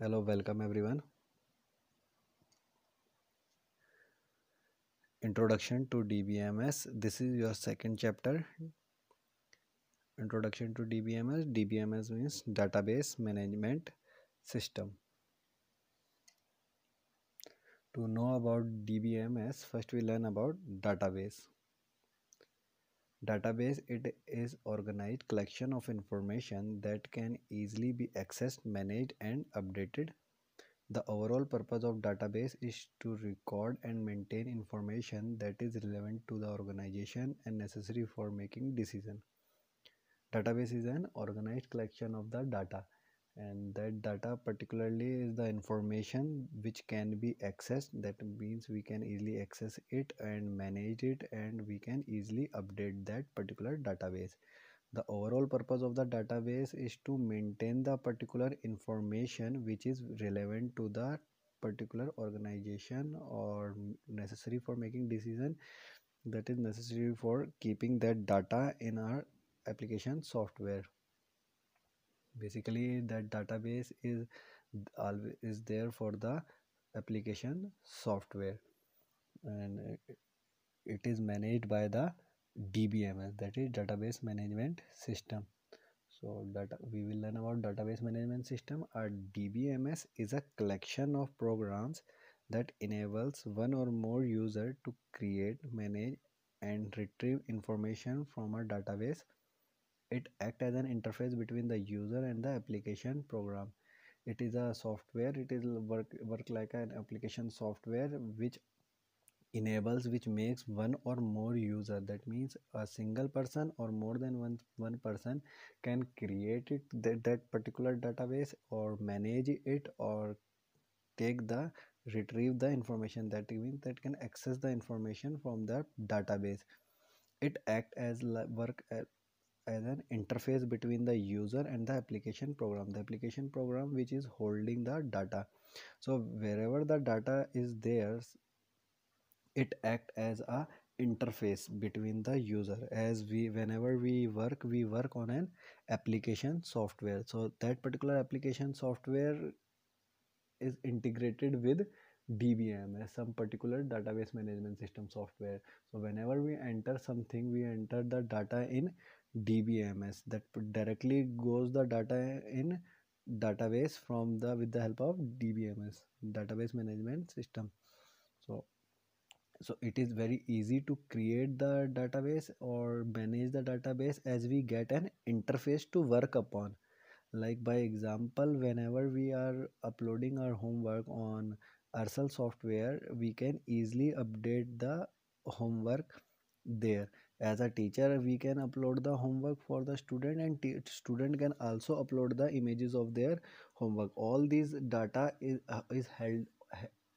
Hello, welcome everyone. Introduction to DBMS. This is your second chapter. Introduction to DBMS. DBMS means Database Management System. To know about DBMS, first we learn about database. Database it is organized collection of information that can easily be accessed, managed and updated. The overall purpose of database is to record and maintain information that is relevant to the organization and necessary for making decision. Database is an organized collection of the data, and that data particularly is the information which can be accessed. That means we can easily access it and manage it, and we can easily update that particular database. The overall purpose of the database is to maintain the particular information which is relevant to the particular organization or necessary for making decision, that is necessary for keeping that data in our application software. Basically that database is always is there for the application software, and it is managed by the DBMS, that is database management system. So data, we will learn about database management system. A DBMS is a collection of programs that enables one or more user to create, manage and retrieve information from a database. It acts as an interface between the user and the application program. It is a software, it is work like an application software which makes one or more user, that means a single person or more than one person can create that particular database or manage it or take the retrieve the information, that means that can access the information from the database. It act as as an interface between the user and the application program which is holding the data. So wherever the data is there, it act as a interface between the user. As we whenever we work on an application software, so that particular application software is integrated with DBMS, some particular database management system software. So whenever we enter something, we enter the data in DBMS, that directly goes the data in database from the with the help of DBMS, database management system. So it is very easy to create the database or manage the database as we get an interface to work upon. Like by example, whenever we are uploading our homework on Arcel software, we can easily update the homework there. As a teacher, we can upload the homework for the student, and student can also upload the images of their homework. All these data is held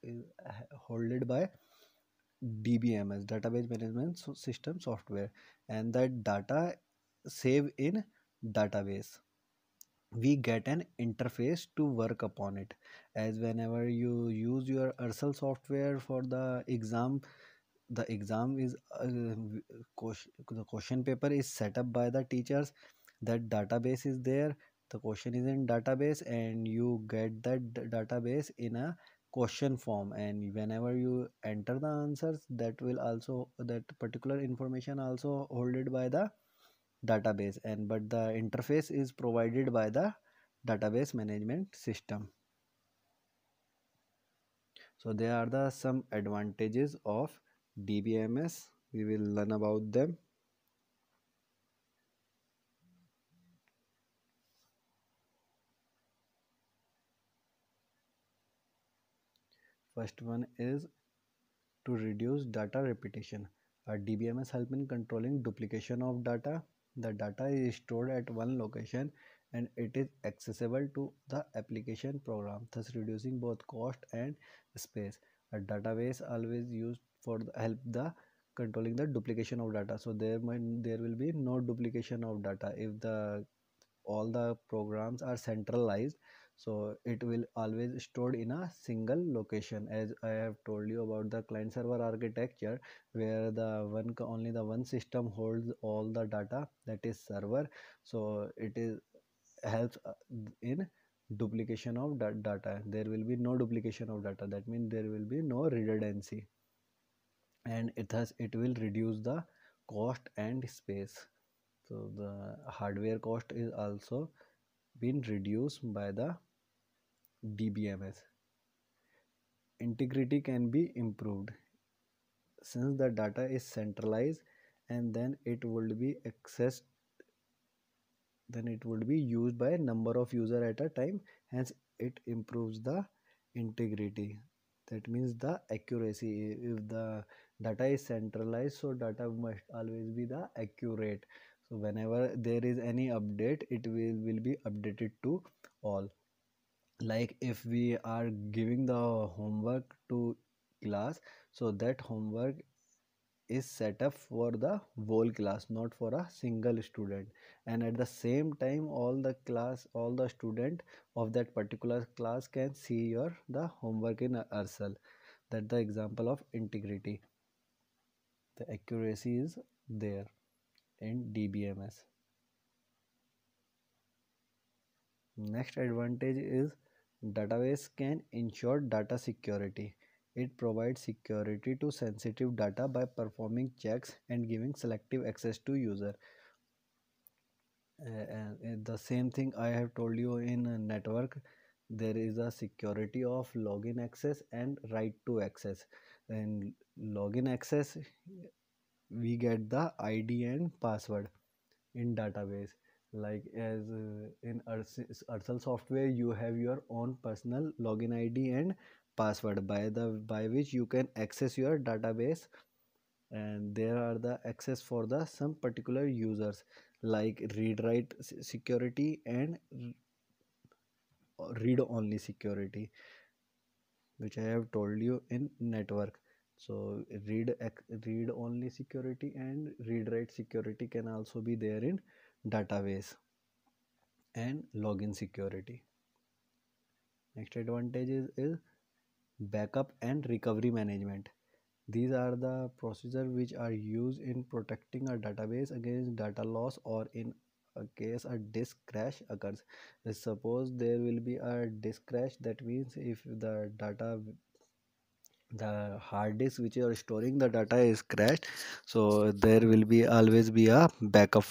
is holded by DBMS, database management system software, and that data save in database. We get an interface to work upon it. As whenever you use your Ursel software for the exam, the exam is the question paper is set up by the teachers, that database is there, the question is in database, and you get that database in a question form, and whenever you enter the answers, that will also, that particular information also holded by the database, and but the interface is provided by the database management system. So there are the some advantages of DBMS. We will learn about them. First one is to reduce data repetition. A DBMS help in controlling duplication of data. The data is stored at one location and it is accessible to the application program, thus reducing both cost and space. A database always used for the help the controlling the duplication of data. So there will be no duplication of data if the all the programs are centralized, so it will always stored in a single location. As I have told you about the client server architecture, where the only the one system holds all the data, that is server. So it is helps in duplication of data. There will be no duplication of data. That means there will be no redundancy, and it will reduce the cost and space. So the hardware cost is also been reduced by the DBMS. Integrity can be improved since the data is centralized, and then it would be used by a number of user at a time. Hence it improves the integrity. That means the accuracy. If the data is centralized, so data must always be the accurate. So whenever there is any update, will be updated to all. Like if we are giving the homework to class, so that homework is set up for the whole class, not for a single student. And at the same time, all the student of that particular class can see your the homework in ourselves. That's the example of integrity. The accuracy is there in DBMS. Next advantage is database can ensure data security. It provides security to sensitive data by performing checks and giving selective access to user. The same thing I have told you in a network. There is a security of login access and right to access. In login access, we get the ID and password in database. Like as in Ursal software, you have your own personal login ID and password by which you can access your database. And there are the access for the some particular users, like read write security and read only security, which I have told you in network. So read only security and read write security can also be there in database. And login security. Next advantage is backup and recovery management. These are the procedures which are used in protecting a database against data loss, or in a case a disk crash occurs. Suppose there will be a disk crash, that means if the hard disk which you are storing the data is crashed, so there will be always be a backup.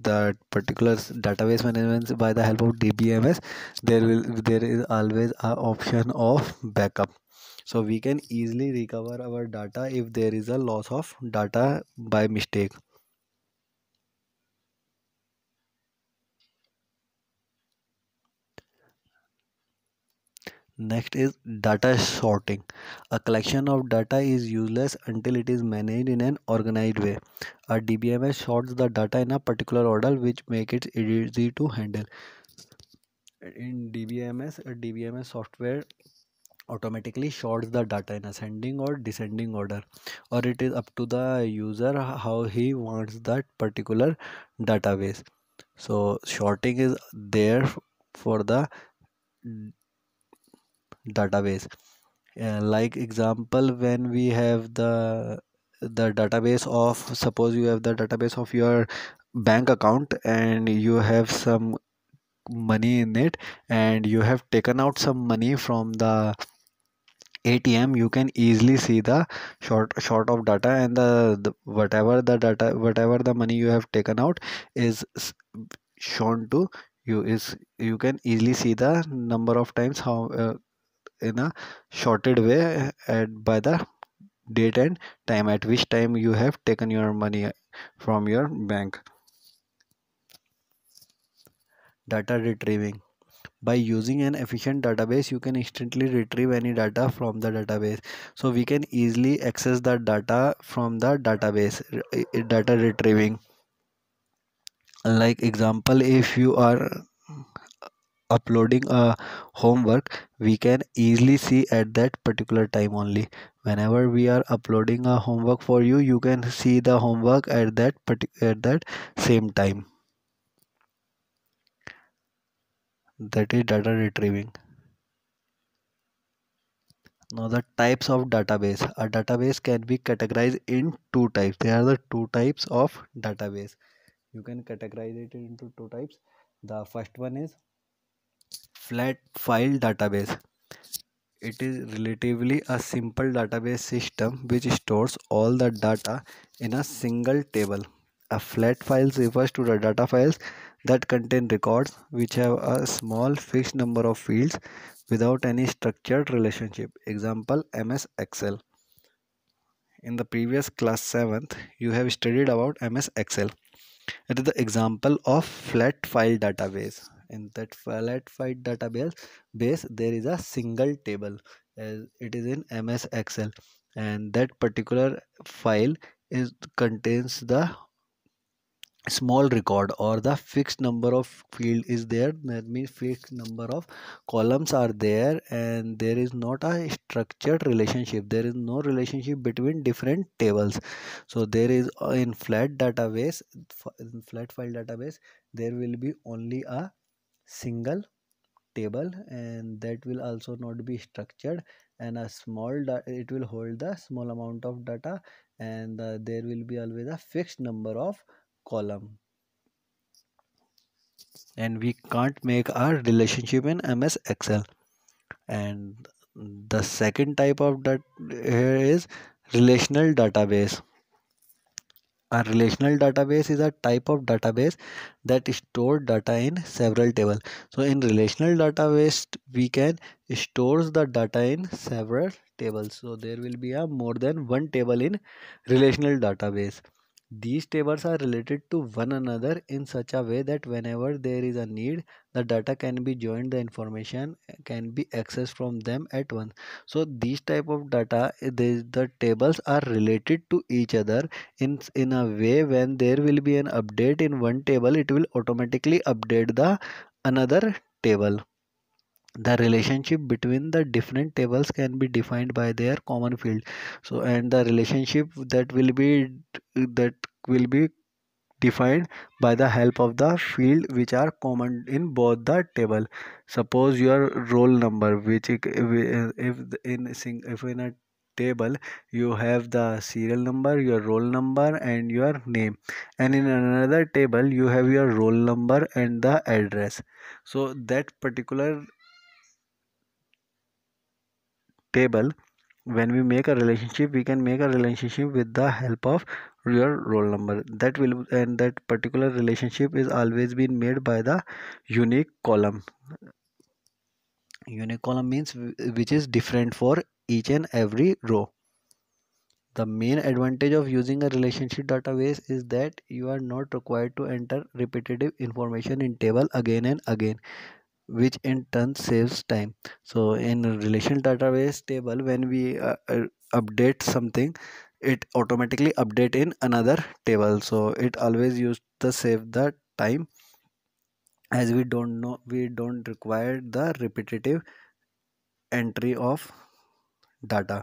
That particular database management by the help of DBMS, there is always a option of backup, so we can easily recover our data if there is a loss of data by mistake. Next is data sorting. A collection of data is useless until it is managed in an organized way. A DBMS sorts the data in a particular order which make it easy to handle. In DBMS, a DBMS software automatically sorts the data in ascending or descending order, or it is up to the user how he wants that particular database. So sorting is there for the database. Like example, when we have the database of, suppose you have the database of your bank account and you have some money in it, and you have taken out some money from the ATM, you can easily see the short of data, and whatever the money you have taken out is shown to you. Is you can easily see the number of times how in a shorted way by the date and time at which time you have taken your money from your bank. Data retrieving. By using an efficient database, you can instantly retrieve any data from the database. So we can easily access the data from the database. Data retrieving. Like example, if you are uploading a homework, we can easily see at that particular time only. Whenever we are uploading a homework for you, you can see the homework at at that same time. That is data retrieving. Now the types of database. A database can be categorized in two types. There are the two types of database. You can categorize it into two types. The first one is Flat file database. It is relatively a simple database system which stores all the data in a single table. A flat file refers to the data files that contain records which have a small fixed number of fields without any structured relationship. Example, MS Excel. In the previous class 7th, you have studied about MS Excel. It is the example of flat file database. In that flat file database, there is a single table as it is in MS Excel, and that particular file is contains the small record or the fixed number of field is there. That means fixed number of columns are there, and there is not a structured relationship. There is no relationship between different tables. So there is in in flat file database, there will be only a single table, and that will also not be structured, and it will hold the small amount of data, and there will be always a fixed number of column, and we can't make our relationship in MS Excel. And the second type of that here is relational database. A relational database is a type of database that store data in several tables. So in relational database, we can stores the data in several tables. So there will be a more than one table in relational database. These tables are related to one another in such a way that whenever there is a need, the data can be joined, the information can be accessed from them at once. So these type of data, the tables are related to each other in a way. When there will be an update in one table, it will automatically update the another table. The relationship between the different tables can be defined by their common field. So and the relationship that will be defined by the help of the field which are common in both the table. Suppose your roll number, if in a table you have the serial number, your roll number, and your name, and in another table you have your roll number and the address. So that particular table, when we make a relationship, we can make a relationship with the help of your roll number. That will, and that particular relationship is always been made by the unique column. Unique column means which is different for each and every row. The main advantage of using a relationship database is that you are not required to enter repetitive information in table again and again, which in turn saves time. So in a relational database table, when we update something, it automatically update in another table. So it always used to save the time, as we don't require the repetitive entry of data.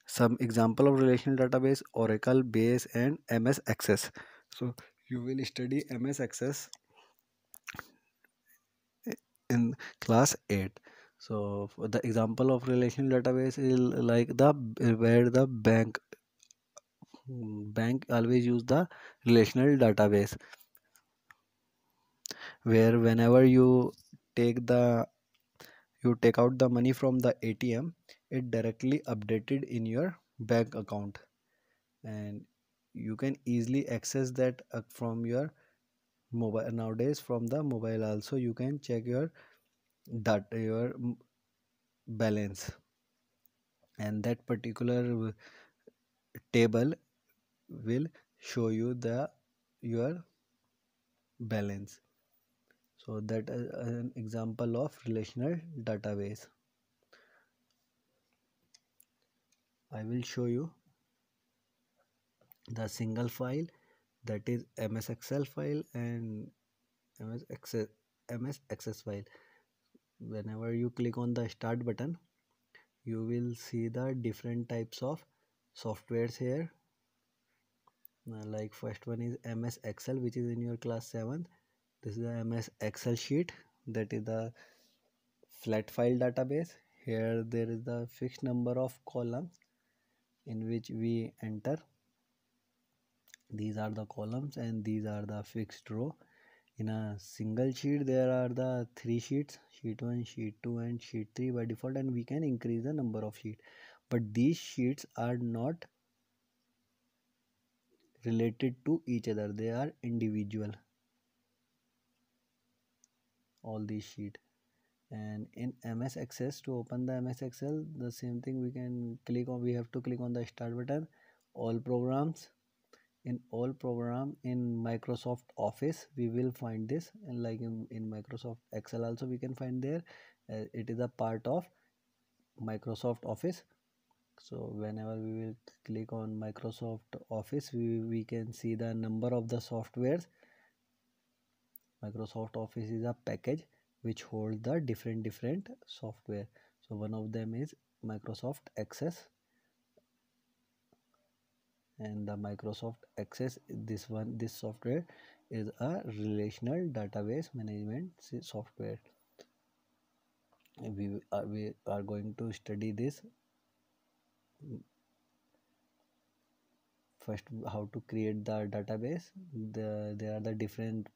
Some example of relational database: Oracle, Base, and MS Access. So you will study MS Access in class 8. So for the example of relational database is like the where the bank always use the relational database, where whenever take the you take out the money from the ATM, it directly updated in your bank account, and you can easily access that from your mobile. Nowadays from the mobile also you can check your data, your balance, and that particular table will show you the your balance. So that is an example of relational database. I will show you the single file, that is MS Excel file and MS Access, MS Access file. Whenever you click on the start button, you will see the different types of softwares here. Like first one is MS Excel, which is in your class 7. This is the MS Excel sheet, that is the flat file database. Here there is the fixed number of columns in which we enter. These are the columns and these are the fixed row. In a single sheet there are the three sheets, sheet 1, sheet 2 and sheet 3 by default, and we can increase the number of sheets, but these sheets are not related to each other, they are individual, all these sheet. And in MS Access, to open the MS Excel, the same thing, we can click on, we have to click on the start button, all programs. In all program in Microsoft Office we will find this, and like in Microsoft Excel also we can find there. It is a part of Microsoft Office. So whenever we will click on Microsoft Office, we can see the number of the softwares. Microsoft Office is a package which holds the different software. So one of them is Microsoft Access, and the Microsoft Access, this software is a relational database management software. We are going to study this. First, how to create the database. There are the different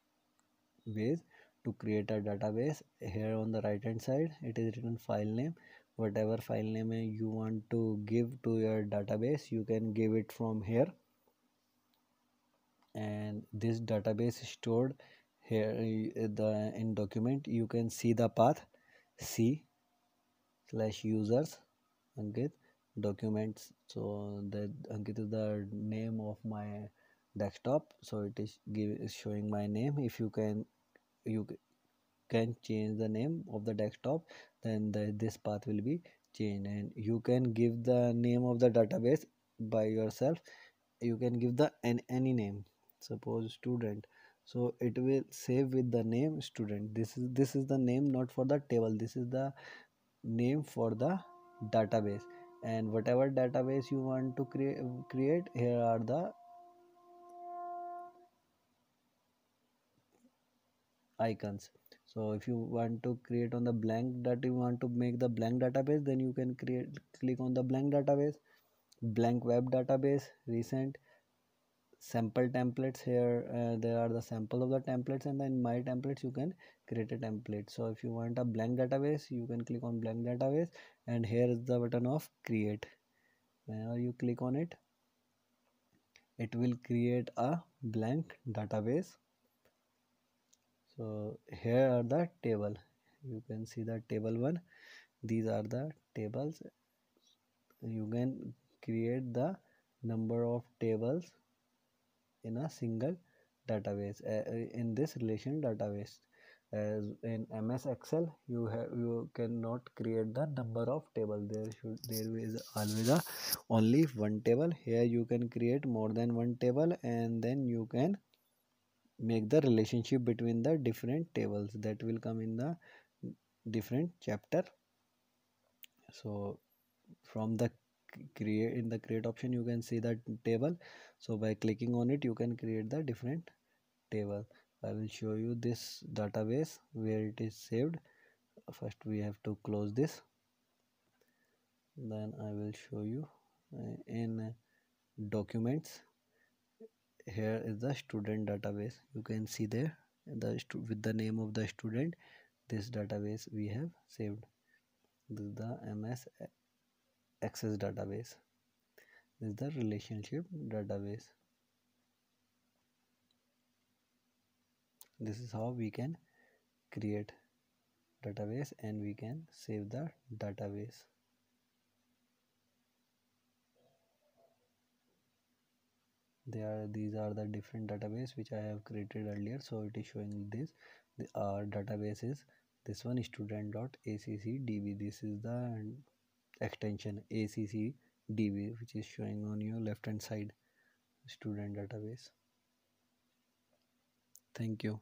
ways to create a database. Here on the right hand side it is written file name. Whatever file name you want to give to your database, you can give it from here, and this database is stored here. The in document you can see the path c/users Ankit documents. So that Ankit is the name of my desktop, so it is showing my name. If you can change the name of the desktop, then this path will be changed, and you can give the name of the database by yourself. You can give the any name, suppose student, so it will save with the name student. This is the name not for the table, this is the name for the database. And whatever database you want to create, here are the icons. So if you want to create on the blank, that you want to make the blank database, then you can click on the blank database, blank web database, recent, sample templates. Here there are the sample of the templates, and then my templates you can create a template. So if you want a blank database, you can click on blank database, and here is the button of create. Whenever you click on it, it will create a blank database. So here are the table, you can see the table 1. These are the tables. You can create the number of tables in a single database, in this relation database. As in MS Excel, you cannot create the number of table. There is always only one table. Here you can create more than one table, and then you can make the relationship between the different tables that will come in the different chapter. So from the create option, you can see the table. So by clicking on it, you can create the different table. I will show you this database where it is saved. First we have to close this, then I will show you in documents. Here is the student database, you can see there with the name of the student. This database we have saved. This is the MS Access database. This is the relationship database. This is how we can create database, and we can save the database. These are the different database which I have created earlier. So it is showing this. Our database is this one, student.accdb. This is the extension accdb, which is showing on your left hand side, student database. Thank you.